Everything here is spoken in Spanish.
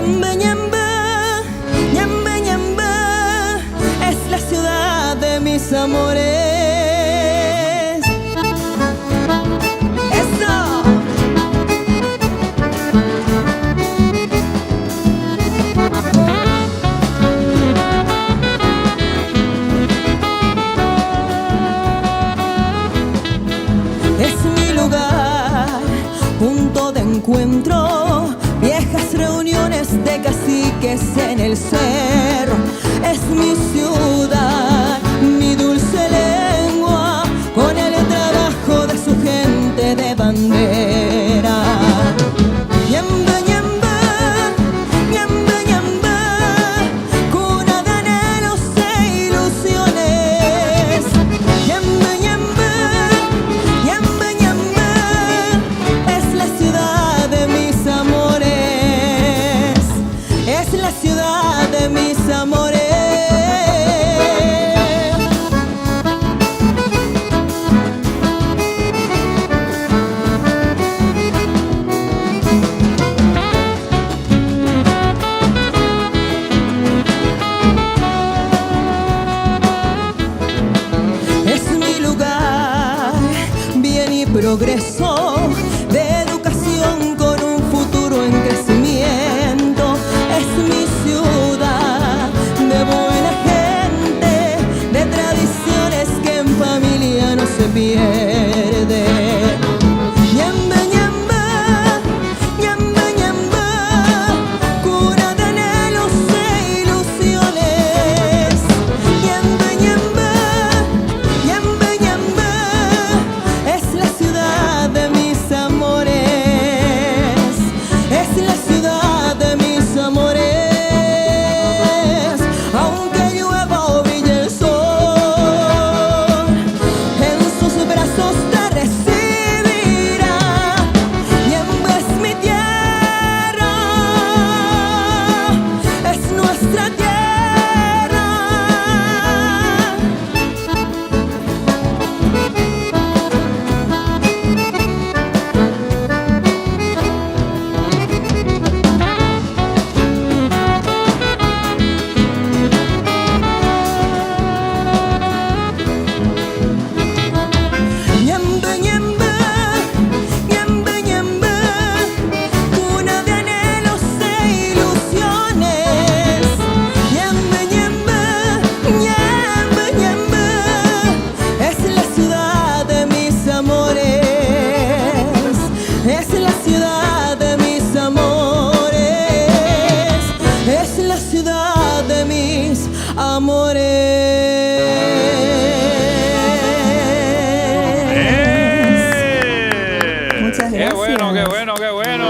Ñembe, Ñembe, Ñembe, Ñembe, es la ciudad de mis amores. ¡Eso! Es mi lugar, punto de encuentro, viejas reuniones de caciques en el cerro. Es mi ciudad, mi dulce lengua, con el trabajo de su gente de bandera. Ñembe, Ñembe, Ñembe, Ñembe, cuna de anhelos e ilusiones. Ñembe, Ñembe, Ñembe, Ñembe, es la ciudad de mis amores. Es la ciudad de mis amores. Es mi lugar, bien y progreso, de educación con un futuro en crecimiento. Es mi ciudad, de buena gente, de tradiciones que en familia no se pierde. Ñembe, Ñembe, Ñembe, Ñembe, cuna de anhelos e ilusiones. Ñembe, Ñembe, Ñembe, Ñembe, es la ciudad de mis amores. Es la ciudad de mis amores. Aunque llueva o brille el sol, en sus brazos te recibirá. Ñembe es mi tierra, es nuestra tierra. Ñembe, Ñembe, Ñembe, Ñembe, cuna de anhelos e ilusiones. Ñembe, Ñembe, Ñembe, Ñembe, es la ciudad de mis amores. Es la ciudad de mis amores. Es la ciudad de mis amores. Muchas Qué bueno, qué gracias. bueno, qué bueno.